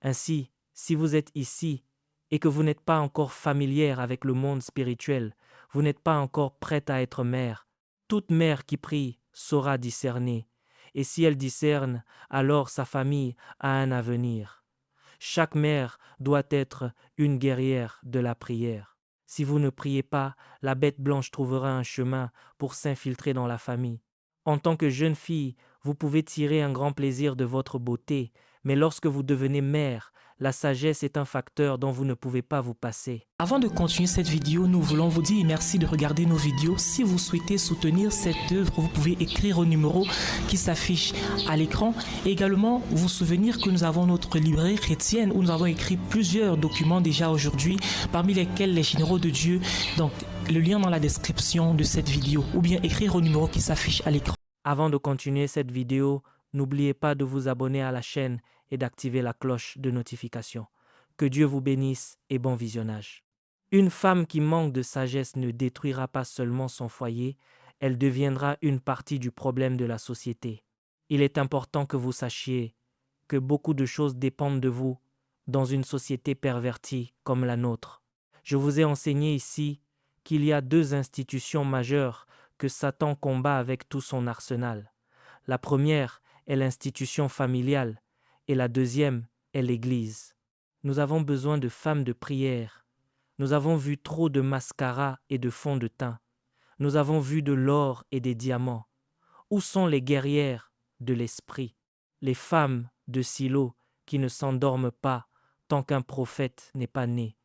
Ainsi, si vous êtes ici et que vous n'êtes pas encore familière avec le monde spirituel, vous n'êtes pas encore prête à être mère, toute mère qui prie saura discerner. Et si elle discerne, alors sa famille a un avenir. Chaque mère doit être une guerrière de la prière. Si vous ne priez pas, la bête blanche trouvera un chemin pour s'infiltrer dans la famille. En tant que jeune fille, vous pouvez tirer un grand plaisir de votre beauté, mais lorsque vous devenez mère, la sagesse est un facteur dont vous ne pouvez pas vous passer. Avant de continuer cette vidéo, nous voulons vous dire merci de regarder nos vidéos. Si vous souhaitez soutenir cette œuvre, vous pouvez écrire au numéro qui s'affiche à l'écran. Et également, vous souvenir que nous avons notre librairie chrétienne où nous avons écrit plusieurs documents déjà aujourd'hui, parmi lesquels les généraux de Dieu. Donc, le lien dans la description de cette vidéo ou bien écrire au numéro qui s'affiche à l'écran. Avant de continuer cette vidéo, n'oubliez pas de vous abonner à la chaîne et d'activer la cloche de notification. Que Dieu vous bénisse et bon visionnage. Une femme qui manque de sagesse ne détruira pas seulement son foyer, elle deviendra une partie du problème de la société. Il est important que vous sachiez que beaucoup de choses dépendent de vous dans une société pervertie comme la nôtre. Je vous ai enseigné ici qu'il y a deux institutions majeures que Satan combat avec tout son arsenal. La première est l'institution familiale et la deuxième est l'Église. Nous avons besoin de femmes de prière. Nous avons vu trop de mascara et de fond de teint. Nous avons vu de l'or et des diamants. Où sont les guerrières de l'esprit, les femmes de Silo qui ne s'endorment pas tant qu'un prophète n'est pas né?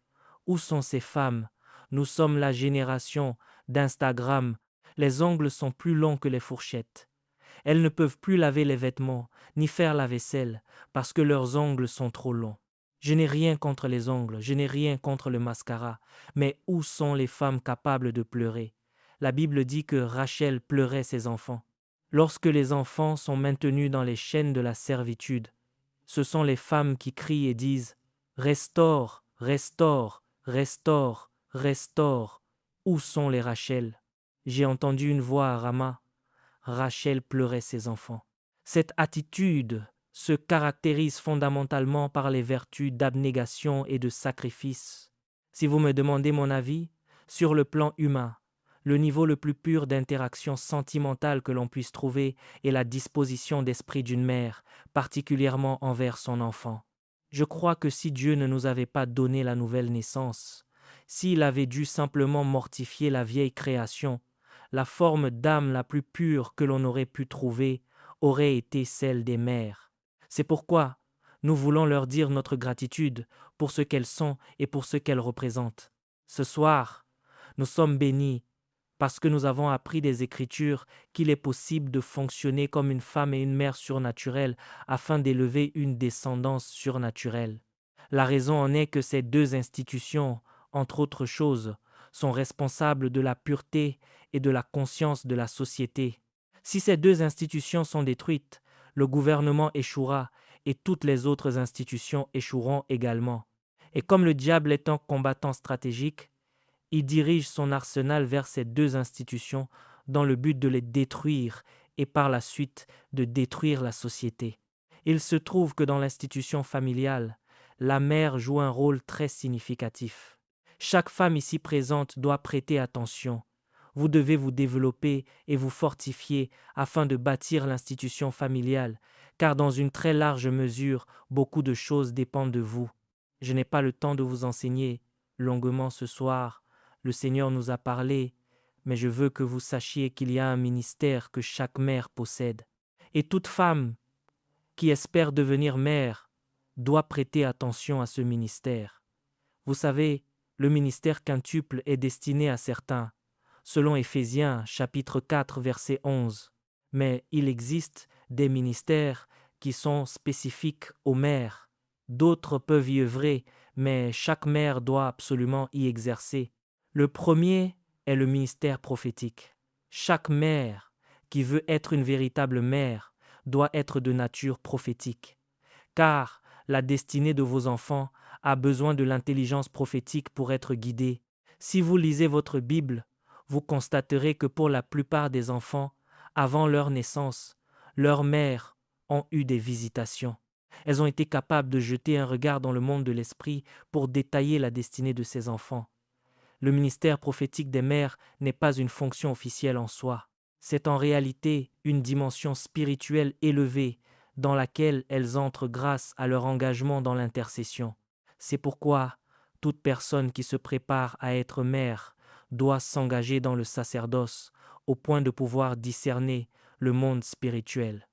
Où sont ces femmes? Nous sommes la génération d'Instagram. Les ongles sont plus longs que les fourchettes. Elles ne peuvent plus laver les vêtements, ni faire la vaisselle, parce que leurs ongles sont trop longs. Je n'ai rien contre les ongles, je n'ai rien contre le mascara, mais où sont les femmes capables de pleurer? La Bible dit que Rachel pleurait ses enfants. Lorsque les enfants sont maintenus dans les chaînes de la servitude, ce sont les femmes qui crient et disent « Restaure, restaure, restaure, restaure ». Où sont les Rachel? J'ai entendu une voix à Rama. Rachel pleurait ses enfants. Cette attitude se caractérise fondamentalement par les vertus d'abnégation et de sacrifice. Si vous me demandez mon avis, sur le plan humain, le niveau le plus pur d'interaction sentimentale que l'on puisse trouver est la disposition d'esprit d'une mère, particulièrement envers son enfant. Je crois que si Dieu ne nous avait pas donné la nouvelle naissance, s'il avait dû simplement mortifier la vieille création, la forme d'âme la plus pure que l'on aurait pu trouver aurait été celle des mères. C'est pourquoi nous voulons leur dire notre gratitude pour ce qu'elles sont et pour ce qu'elles représentent. Ce soir, nous sommes bénis parce que nous avons appris des Écritures qu'il est possible de fonctionner comme une femme et une mère surnaturelle afin d'élever une descendance surnaturelle. La raison en est que ces deux institutions, entre autres choses, sont responsables de la pureté et de la conscience de la société. Si ces deux institutions sont détruites, le gouvernement échouera et toutes les autres institutions échoueront également. Et comme le diable est un combattant stratégique, il dirige son arsenal vers ces deux institutions dans le but de les détruire et par la suite de détruire la société. Il se trouve que dans l'institution familiale, la mère joue un rôle très significatif. Chaque femme ici présente doit prêter attention. Vous devez vous développer et vous fortifier afin de bâtir l'institution familiale, car dans une très large mesure, beaucoup de choses dépendent de vous. Je n'ai pas le temps de vous enseigner longuement ce soir. Le Seigneur nous a parlé, mais je veux que vous sachiez qu'il y a un ministère que chaque mère possède. Et toute femme qui espère devenir mère doit prêter attention à ce ministère. Vous savez, le ministère quintuple est destiné à certains, selon Éphésiens chapitre 4 verset 11. Mais il existe des ministères qui sont spécifiques aux mères. D'autres peuvent y œuvrer, mais chaque mère doit absolument y exercer. Le premier est le ministère prophétique. Chaque mère qui veut être une véritable mère doit être de nature prophétique, car la destinée de vos enfants a besoin de l'intelligence prophétique pour être guidée. Si vous lisez votre Bible, vous constaterez que pour la plupart des enfants, avant leur naissance, leurs mères ont eu des visitations. Elles ont été capables de jeter un regard dans le monde de l'esprit pour détailler la destinée de ces enfants. Le ministère prophétique des mères n'est pas une fonction officielle en soi. C'est en réalité une dimension spirituelle élevée dans laquelle elles entrent grâce à leur engagement dans l'intercession. C'est pourquoi toute personne qui se prépare à être mère doit s'engager dans le sacerdoce au point de pouvoir discerner le monde spirituel.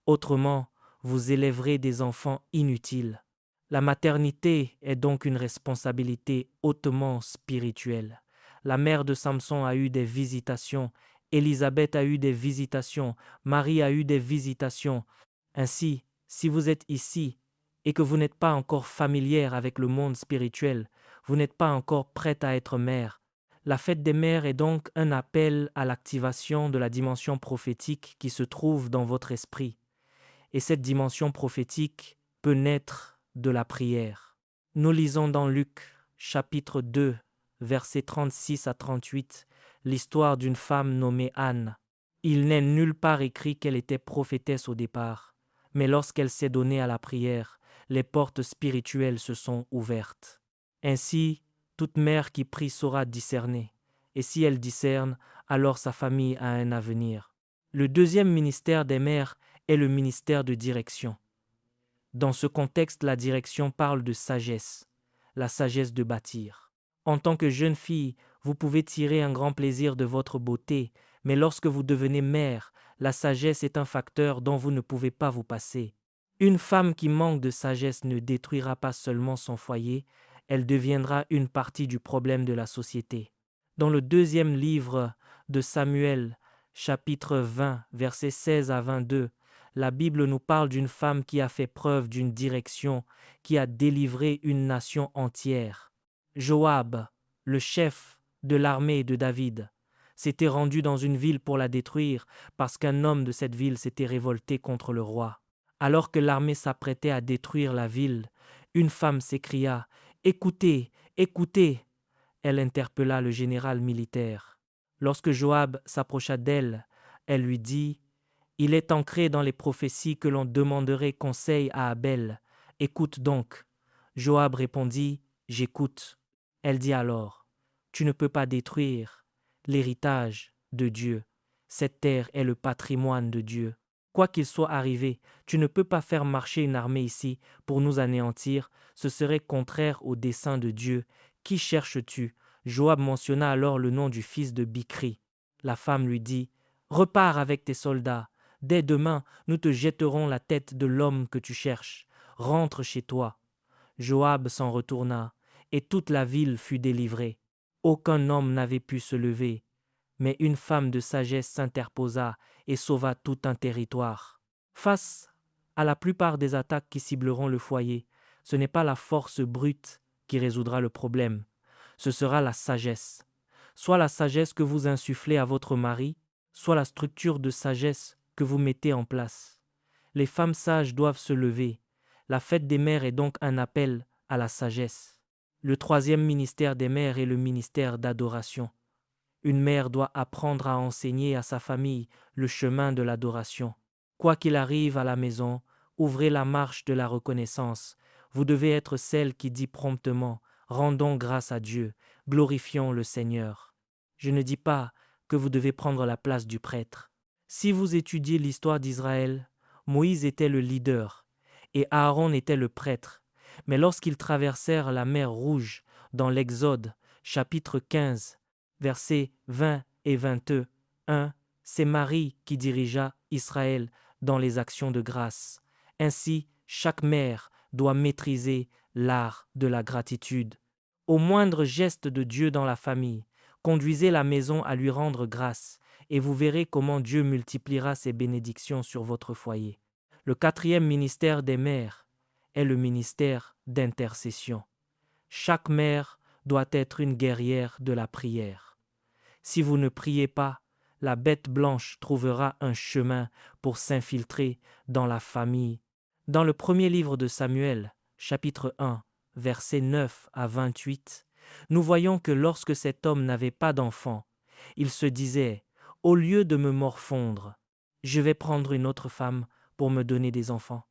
Autrement, vous élèverez des enfants inutiles. La maternité est donc une responsabilité hautement spirituelle. La mère de Samson a eu des visitations, Élisabeth a eu des visitations, Marie a eu des visitations. Ainsi, si vous êtes ici et que vous n'êtes pas encore familière avec le monde spirituel, vous n'êtes pas encore prête à être mère. La fête des mères est donc un appel à l'activation de la dimension prophétique qui se trouve dans votre esprit. Et cette dimension prophétique peut naître de la prière. Nous lisons dans Luc, chapitre 2, versets 36 à 38, l'histoire d'une femme nommée Anne. Il n'est nulle part écrit qu'elle était prophétesse au départ, mais lorsqu'elle s'est donnée à la prière, les portes spirituelles se sont ouvertes. Ainsi, toute mère qui prie saura discerner, et si elle discerne, alors sa famille a un avenir. Le deuxième ministère des mères est le ministère de direction. Dans ce contexte, la direction parle de sagesse, la sagesse de bâtir. En tant que jeune fille, vous pouvez tirer un grand plaisir de votre beauté, mais lorsque vous devenez mère, la sagesse est un facteur dont vous ne pouvez pas vous passer. Une femme qui manque de sagesse ne détruira pas seulement son foyer, elle deviendra une partie du problème de la société. Dans le deuxième livre de Samuel, chapitre 20, versets 16 à 22, la Bible nous parle d'une femme qui a fait preuve d'une direction, qui a délivré une nation entière. Joab, le chef de l'armée de David, s'était rendu dans une ville pour la détruire parce qu'un homme de cette ville s'était révolté contre le roi. Alors que l'armée s'apprêtait à détruire la ville, une femme s'écria « Écoutez, écoutez !» Elle interpella le général militaire. Lorsque Joab s'approcha d'elle, elle lui dit « Il est ancré dans les prophéties que l'on demanderait conseil à Abel. Écoute donc. » Joab répondit « J'écoute. » Elle dit alors « Tu ne peux pas détruire l'héritage de Dieu. Cette terre est le patrimoine de Dieu. Quoi qu'il soit arrivé, tu ne peux pas faire marcher une armée ici pour nous anéantir. Ce serait contraire au dessein de Dieu. Qui cherches-tu » Joab mentionna alors le nom du fils de Bichri. La femme lui dit « Repars avec tes soldats. Dès demain, nous te jetterons la tête de l'homme que tu cherches. Rentre chez toi. » Joab s'en retourna, et toute la ville fut délivrée. Aucun homme n'avait pu se lever, mais une femme de sagesse s'interposa et sauva tout un territoire. Face à la plupart des attaques qui cibleront le foyer, ce n'est pas la force brute qui résoudra le problème, ce sera la sagesse. Soit la sagesse que vous insufflez à votre mari, soit la structure de sagesse que vous mettez en place. Les femmes sages doivent se lever. La fête des mères est donc un appel à la sagesse. Le troisième ministère des mères est le ministère d'adoration. Une mère doit apprendre à enseigner à sa famille le chemin de l'adoration. Quoi qu'il arrive à la maison, ouvrez la marche de la reconnaissance. Vous devez être celle qui dit promptement « Rendons grâce à Dieu, glorifions le Seigneur ». Je ne dis pas que vous devez prendre la place du prêtre. Si vous étudiez l'histoire d'Israël, Moïse était le leader et Aaron était le prêtre. Mais lorsqu'ils traversèrent la mer Rouge dans l'Exode, chapitre 15, versets 20 et 21, c'est Marie qui dirigea Israël dans les actions de grâce. Ainsi, chaque mère doit maîtriser l'art de la gratitude. Au moindre geste de Dieu dans la famille, conduisez la maison à lui rendre grâce, et vous verrez comment Dieu multipliera ses bénédictions sur votre foyer. Le quatrième ministère des mères est le ministère d'intercession. Chaque mère doit être une guerrière de la prière. Si vous ne priez pas, la bête blanche trouvera un chemin pour s'infiltrer dans la famille. Dans le premier livre de Samuel, chapitre 1, versets 9 à 28, nous voyons que lorsque cet homme n'avait pas d'enfant, il se disait « Au lieu de me morfondre, je vais prendre une autre femme pour me donner des enfants. »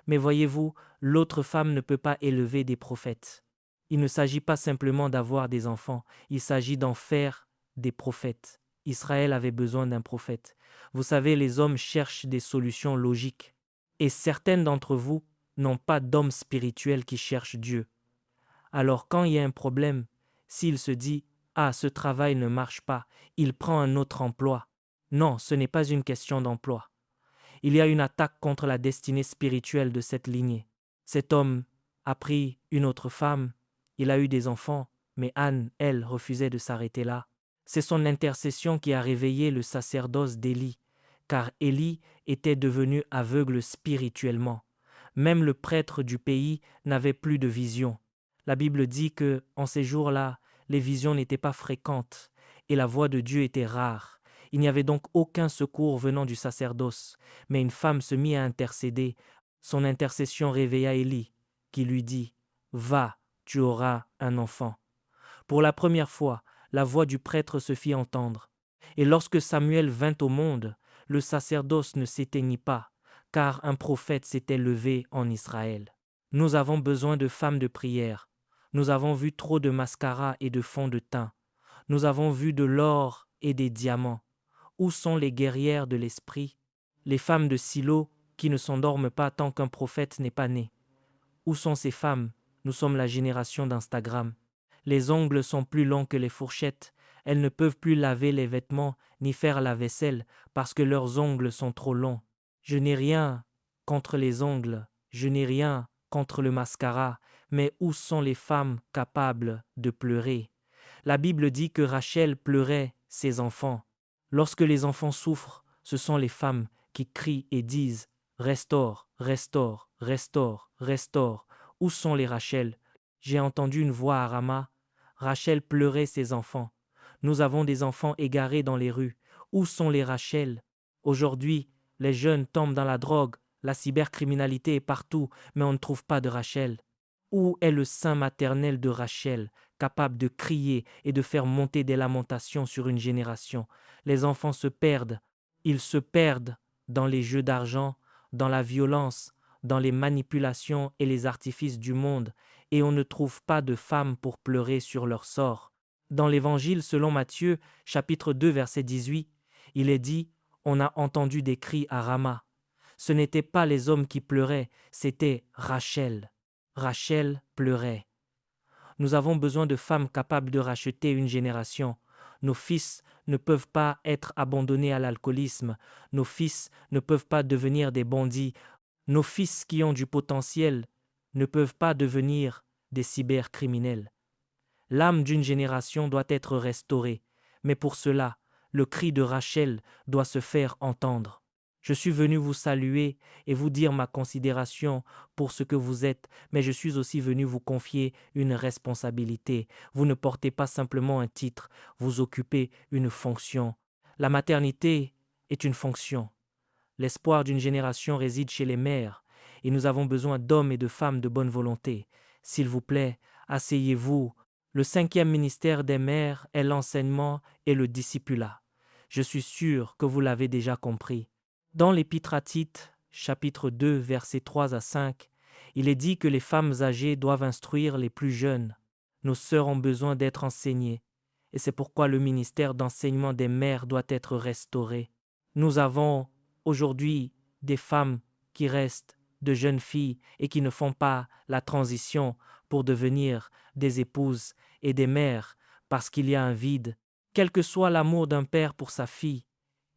Mais voyez-vous, l'autre femme ne peut pas élever des prophètes. Il ne s'agit pas simplement d'avoir des enfants, il s'agit d'en faire des prophètes. Israël avait besoin d'un prophète. Vous savez, les hommes cherchent des solutions logiques. Et certaines d'entre vous n'ont pas d'homme spirituel qui cherche Dieu. Alors quand il y a un problème, s'il se dit « Ah, ce travail ne marche pas », il prend un autre emploi. Non, ce n'est pas une question d'emploi. Il y a une attaque contre la destinée spirituelle de cette lignée. Cet homme a pris une autre femme, il a eu des enfants, mais Anne, elle, refusait de s'arrêter là. C'est son intercession qui a réveillé le sacerdoce d'Élie, car Élie était devenu aveugle spirituellement. Même le prêtre du pays n'avait plus de vision. La Bible dit que, en ces jours-là, les visions n'étaient pas fréquentes et la voix de Dieu était rare. Il n'y avait donc aucun secours venant du sacerdoce, mais une femme se mit à intercéder. Son intercession réveilla Élie, qui lui dit « Va, tu auras un enfant ». Pour la première fois, la voix du prêtre se fit entendre. Et lorsque Samuel vint au monde, le sacerdoce ne s'éteignit pas, car un prophète s'était levé en Israël. Nous avons besoin de femmes de prière. Nous avons vu trop de mascara et de fond de teint. Nous avons vu de l'or et des diamants. Où sont les guerrières de l'esprit, les femmes de Silo qui ne s'endorment pas tant qu'un prophète n'est pas né? Où sont ces femmes? Nous sommes la génération d'Instagram. Les ongles sont plus longs que les fourchettes. Elles ne peuvent plus laver les vêtements ni faire la vaisselle parce que leurs ongles sont trop longs. Je n'ai rien contre les ongles, je n'ai rien contre le mascara, mais où sont les femmes capables de pleurer? La Bible dit que Rachel pleurait ses enfants. Lorsque les enfants souffrent, ce sont les femmes qui crient et disent « Restaure, restaure, restaure, restaure ». Où sont les Rachel? J'ai entendu une voix à Rama. Rachel pleurait ses enfants. Nous avons des enfants égarés dans les rues. Où sont les Rachel? Aujourd'hui, les jeunes tombent dans la drogue, la cybercriminalité est partout, mais on ne trouve pas de Rachel. Où est le sein maternel de Rachel, capable de crier et de faire monter des lamentations sur une génération? Les enfants se perdent. Ils se perdent dans les jeux d'argent, dans la violence, dans les manipulations et les artifices du monde, et on ne trouve pas de femmes pour pleurer sur leur sort. Dans l'Évangile selon Matthieu, chapitre 2, verset 18, il est dit « On a entendu des cris à Rama ». Ce n'étaient pas les hommes qui pleuraient, c'était Rachel. Rachel pleurait. Nous avons besoin de femmes capables de racheter une génération. Nos fils ne peuvent pas être abandonnés à l'alcoolisme. Nos fils ne peuvent pas devenir des bandits. Nos fils qui ont du potentiel ne peuvent pas devenir des cybercriminels. L'âme d'une génération doit être restaurée, mais pour cela, le cri de Rachel doit se faire entendre. Je suis venu vous saluer et vous dire ma considération pour ce que vous êtes, mais je suis aussi venu vous confier une responsabilité. Vous ne portez pas simplement un titre, vous occupez une fonction. La maternité est une fonction. L'espoir d'une génération réside chez les mères, et nous avons besoin d'hommes et de femmes de bonne volonté. S'il vous plaît, asseyez-vous. Le 5e ministère des mères est l'enseignement et le discipulat. Je suis sûr que vous l'avez déjà compris. Dans l'Épître à Tite, chapitre 2, versets 3 à 5, il est dit que les femmes âgées doivent instruire les plus jeunes. Nos sœurs ont besoin d'être enseignées, et c'est pourquoi le ministère d'enseignement des mères doit être restauré. Nous avons aujourd'hui des femmes qui restent de jeunes filles et qui ne font pas la transition pour devenir des épouses et des mères parce qu'il y a un vide. Quel que soit l'amour d'un père pour sa fille,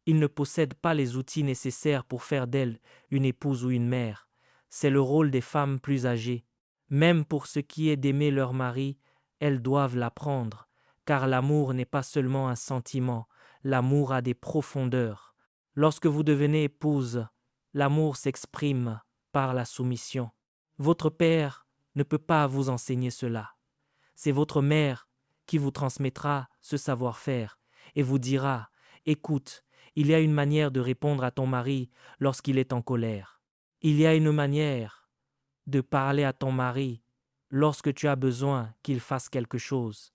il ne possède pas les outils nécessaires pour faire d'elle une épouse ou une mère. C'est le rôle des femmes plus âgées. Même pour ce qui est d'aimer leur mari, elles doivent l'apprendre, car l'amour n'est pas seulement un sentiment, l'amour a des profondeurs. Lorsque vous devenez épouse, l'amour s'exprime par la soumission. Votre père ne peut pas vous enseigner cela. C'est votre mère qui vous transmettra ce savoir-faire et vous dira « Écoute, il y a une manière de répondre à ton mari lorsqu'il est en colère. Il y a une manière de parler à ton mari lorsque tu as besoin qu'il fasse quelque chose.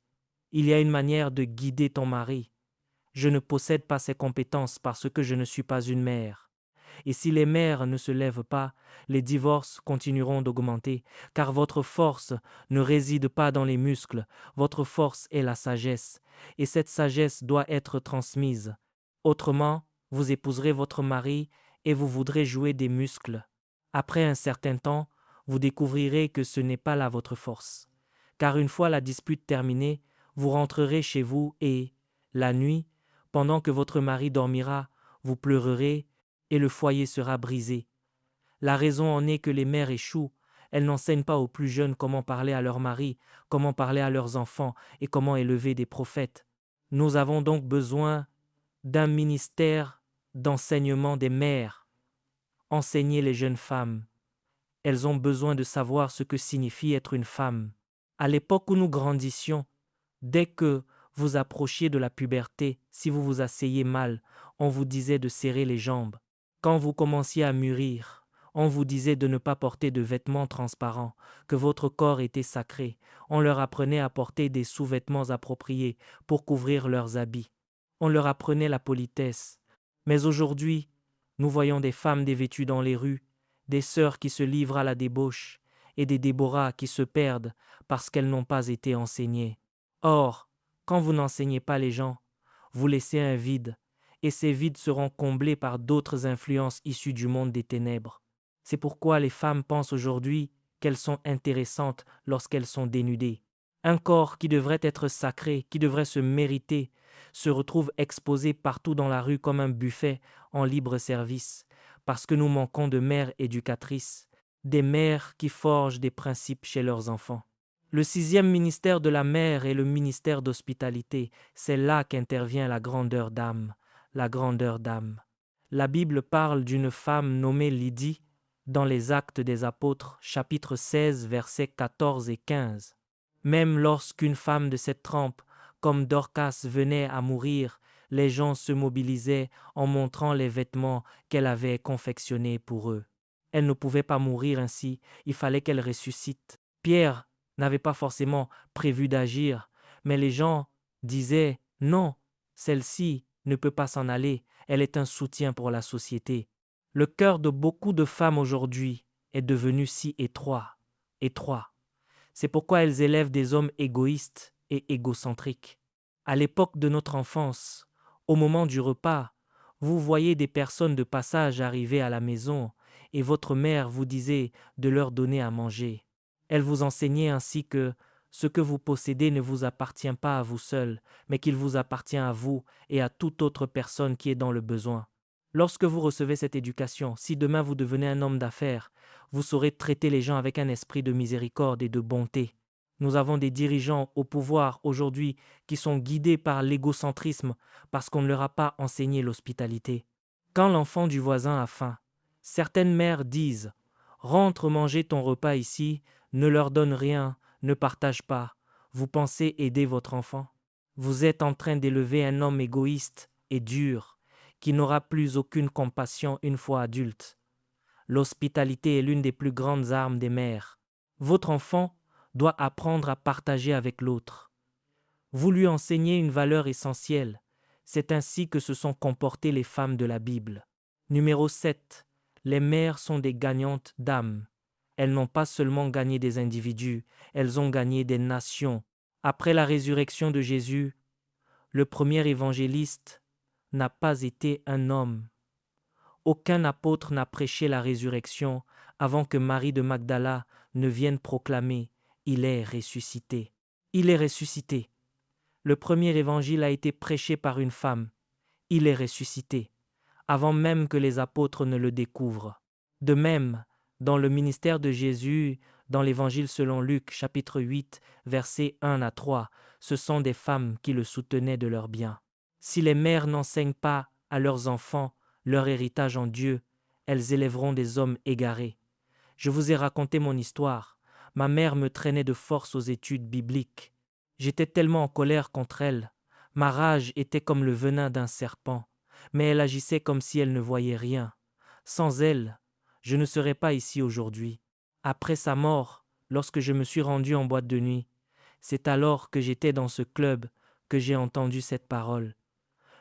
Il y a une manière de guider ton mari. Je ne possède pas ces compétences parce que je ne suis pas une mère. Et si les mères ne se lèvent pas, les divorces continueront d'augmenter, car votre force ne réside pas dans les muscles, votre force est la sagesse, et cette sagesse doit être transmise. Autrement, vous épouserez votre mari et vous voudrez jouer des muscles. Après un certain temps, vous découvrirez que ce n'est pas là votre force. Car une fois la dispute terminée, vous rentrerez chez vous et, la nuit, pendant que votre mari dormira, vous pleurerez et le foyer sera brisé. La raison en est que les mères échouent. Elles n'enseignent pas aux plus jeunes comment parler à leur mari, comment parler à leurs enfants et comment élever des prophètes. Nous avons donc besoin d'un ministère d'enseignement des mères. Enseigner les jeunes femmes. Elles ont besoin de savoir ce que signifie être une femme. À l'époque où nous grandissions, dès que vous approchiez de la puberté, si vous vous asseyez mal, on vous disait de serrer les jambes. Quand vous commenciez à mûrir, on vous disait de ne pas porter de vêtements transparents, que votre corps était sacré. On leur apprenait à porter des sous-vêtements appropriés pour couvrir leurs habits. On leur apprenait la politesse. Mais aujourd'hui, nous voyons des femmes dévêtues dans les rues, des sœurs qui se livrent à la débauche et des Déborah qui se perdent parce qu'elles n'ont pas été enseignées. Or, quand vous n'enseignez pas les gens, vous laissez un vide, et ces vides seront comblés par d'autres influences issues du monde des ténèbres. C'est pourquoi les femmes pensent aujourd'hui qu'elles sont intéressantes lorsqu'elles sont dénudées. Un corps qui devrait être sacré, qui devrait se mériter, se retrouve exposé partout dans la rue comme un buffet en libre service, parce que nous manquons de mères éducatrices, des mères qui forgent des principes chez leurs enfants. Le 6e ministère de la mère est le ministère d'hospitalité. C'est là qu'intervient la grandeur d'âme. La grandeur d'âme. La Bible parle d'une femme nommée Lydie dans les Actes des Apôtres, chapitre 16, versets 14 et 15. Même lorsqu'une femme de cette trempe, comme Dorcas, venait à mourir, les gens se mobilisaient en montrant les vêtements qu'elle avait confectionnés pour eux. Elle ne pouvait pas mourir ainsi, il fallait qu'elle ressuscite. Pierre n'avait pas forcément prévu d'agir, mais les gens disaient « Non, celle-ci ne peut pas s'en aller, elle est un soutien pour la société. » Le cœur de beaucoup de femmes aujourd'hui est devenu si étroit. C'est pourquoi elles élèvent des hommes égoïstes et égocentriques. À l'époque de notre enfance, au moment du repas, vous voyez des personnes de passage arriver à la maison et votre mère vous disait de leur donner à manger. Elle vous enseignait ainsi que ce que vous possédez ne vous appartient pas à vous seul, mais qu'il vous appartient à vous et à toute autre personne qui est dans le besoin. Lorsque vous recevez cette éducation, si demain vous devenez un homme d'affaires, vous saurez traiter les gens avec un esprit de miséricorde et de bonté. Nous avons des dirigeants au pouvoir aujourd'hui qui sont guidés par l'égocentrisme parce qu'on ne leur a pas enseigné l'hospitalité. Quand l'enfant du voisin a faim, certaines mères disent « Rentre manger ton repas ici, ne leur donne rien, ne partage pas. Vous pensez aider votre enfant? Vous êtes en train d'élever un homme égoïste et dur, qui n'aura plus aucune compassion une fois adulte. L'hospitalité est l'une des plus grandes armes des mères. Votre enfant doit apprendre à partager avec l'autre. Vous lui enseignez une valeur essentielle. C'est ainsi que se sont comportées les femmes de la Bible. Numéro 7. Les mères sont des gagnantes d'âme. Elles n'ont pas seulement gagné des individus, elles ont gagné des nations. Après la résurrection de Jésus, le premier évangéliste n'a pas été un homme. Aucun apôtre n'a prêché la résurrection avant que Marie de Magdala ne vienne proclamer « Il est ressuscité ». Il est ressuscité. Le premier évangile a été prêché par une femme. Il est ressuscité, avant même que les apôtres ne le découvrent. De même, dans le ministère de Jésus, dans l'évangile selon Luc, chapitre 8, versets 1 à 3, ce sont des femmes qui le soutenaient de leurs biens. Si les mères n'enseignent pas à leurs enfants leur héritage en Dieu, elles élèveront des hommes égarés. Je vous ai raconté mon histoire. Ma mère me traînait de force aux études bibliques. J'étais tellement en colère contre elle. Ma rage était comme le venin d'un serpent, mais elle agissait comme si elle ne voyait rien. Sans elle, je ne serais pas ici aujourd'hui. Après sa mort, lorsque je me suis rendu en boîte de nuit, c'est alors que j'étais dans ce club que j'ai entendu cette parole.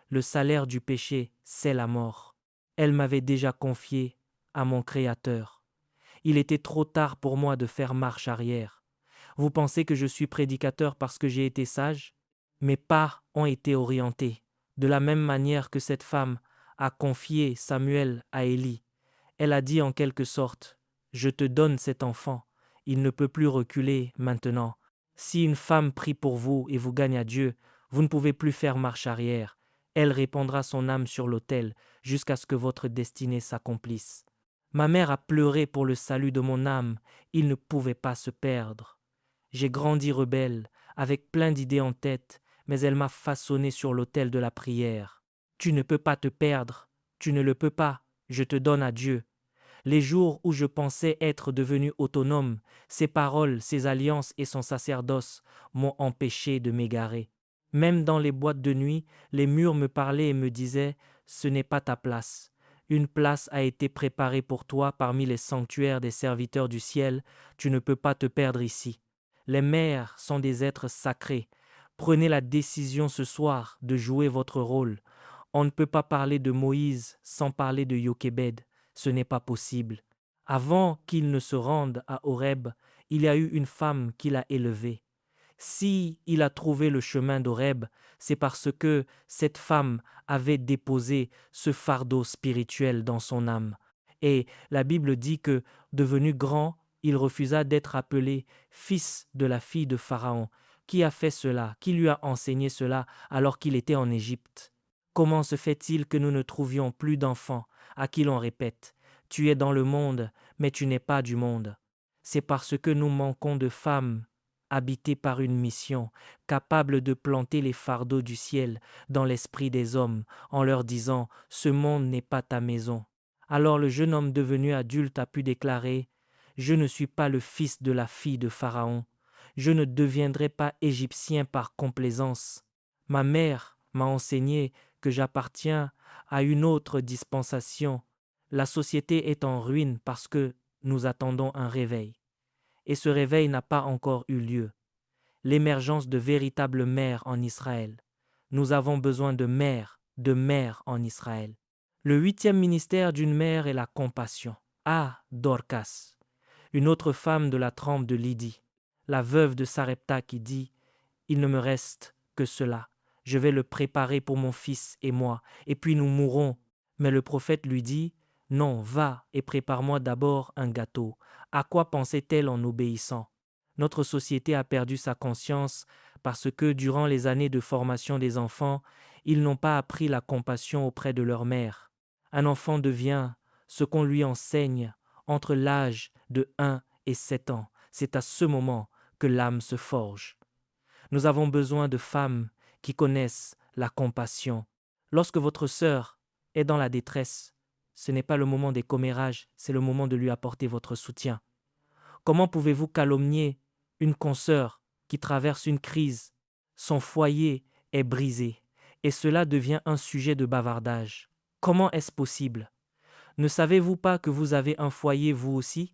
Le salaire du péché, c'est la mort. Elle m'avait déjà confié à mon Créateur. Il était trop tard pour moi de faire marche arrière. Vous pensez que je suis prédicateur parce que j'ai été sage? Mes pas ont été orientés, de la même manière que cette femme a confié Samuel à Élie. Elle a dit en quelque sorte, « Je te donne cet enfant, il ne peut plus reculer maintenant. Si une femme prie pour vous et vous gagne à Dieu, vous ne pouvez plus faire marche arrière. Elle répandra son âme sur l'autel jusqu'à ce que votre destinée s'accomplisse. » Ma mère a pleuré pour le salut de mon âme, il ne pouvait pas se perdre. J'ai grandi rebelle, avec plein d'idées en tête, mais elle m'a façonné sur l'autel de la prière. Tu ne peux pas te perdre, tu ne le peux pas, je te donne à Dieu. Les jours où je pensais être devenu autonome, ses paroles, ses alliances et son sacerdoce m'ont empêché de m'égarer. Même dans les boîtes de nuit, les murs me parlaient et me disaient « Ce n'est pas ta place. Une place a été préparée pour toi parmi les sanctuaires des serviteurs du ciel. Tu ne peux pas te perdre ici. Les mères sont des êtres sacrés. Prenez la décision ce soir de jouer votre rôle. On ne peut pas parler de Moïse sans parler de Jochébed. Ce n'est pas possible. Avant qu'il ne se rende à Horeb, il y a eu une femme qui l'a élevé. Si il a trouvé le chemin d'Horeb, c'est parce que cette femme avait déposé ce fardeau spirituel dans son âme. Et la Bible dit que, devenu grand, il refusa d'être appelé fils de la fille de Pharaon. Qui a fait cela? Qui lui a enseigné cela alors qu'il était en Égypte? Comment se fait-il que nous ne trouvions plus d'enfants à qui l'on répète « Tu es dans le monde, mais tu n'es pas du monde ». C'est parce que nous manquons de femmes habitées par une mission, capables de planter les fardeaux du ciel dans l'esprit des hommes en leur disant « Ce monde n'est pas ta maison ». Alors le jeune homme devenu adulte a pu déclarer « Je ne suis pas le fils de la fille de Pharaon. Je ne deviendrai pas égyptien par complaisance. Ma mère m'a enseigné que j'appartiens à une autre dispensation. La société est en ruine parce que nous attendons un réveil. Et ce réveil n'a pas encore eu lieu. L'émergence de véritables mères en Israël. Nous avons besoin de mères en Israël. Le 8e ministère d'une mère est la compassion. Ah, Dorcas, une autre femme de la trempe de Lydie, la veuve de Sarepta qui dit « Il ne me reste que cela. Je vais le préparer pour mon fils et moi, et puis nous mourrons. » Mais le prophète lui dit « Non, va et prépare-moi d'abord un gâteau. » À quoi pensait-elle en obéissant? Notre société a perdu sa conscience parce que durant les années de formation des enfants, ils n'ont pas appris la compassion auprès de leur mère. Un enfant devient ce qu'on lui enseigne entre l'âge de 1 et 7 ans. C'est à ce moment que l'âme se forge. Nous avons besoin de femmes qui connaissent la compassion. Lorsque votre sœur est dans la détresse, ce n'est pas le moment des commérages, c'est le moment de lui apporter votre soutien. Comment pouvez-vous calomnier une consoeur qui traverse une crise? Son foyer est brisé et cela devient un sujet de bavardage. Comment est-ce possible? Ne savez-vous pas que vous avez un foyer vous aussi?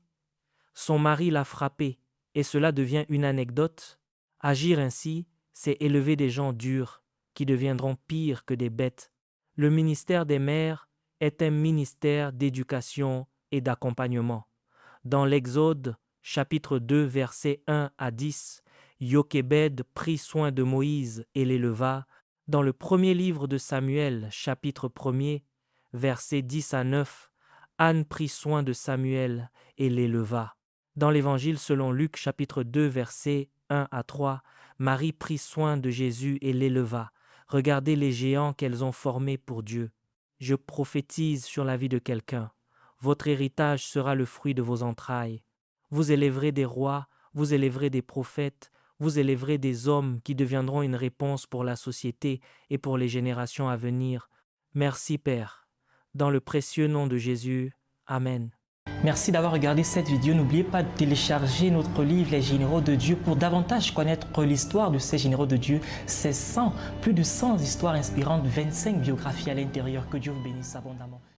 Son mari l'a frappé et cela devient une anecdote. Agir ainsi, c'est élever des gens durs qui deviendront pires que des bêtes. Le ministère des mères est un ministère d'éducation et d'accompagnement. Dans l'Exode, chapitre 2, versets 1 à 10, Jochébed prit soin de Moïse et l'éleva. Dans le premier livre de Samuel, chapitre 1er, versets 10 à 9, Anne prit soin de Samuel et l'éleva. Dans l'Évangile selon Luc, chapitre 2, versets 1 à 3, Marie prit soin de Jésus et l'éleva. Regardez les géants qu'elles ont formés pour Dieu. Je prophétise sur la vie de quelqu'un. Votre héritage sera le fruit de vos entrailles. Vous élèverez des rois, vous élèverez des prophètes, vous élèverez des hommes qui deviendront une réponse pour la société et pour les générations à venir. Merci Père. Dans le précieux nom de Jésus. Amen. Merci d'avoir regardé cette vidéo. N'oubliez pas de télécharger notre livre Les Généraux de Dieu pour davantage connaître l'histoire de ces généraux de Dieu. C'est plus de 100 histoires inspirantes, 25 biographies à l'intérieur. Que Dieu vous bénisse abondamment.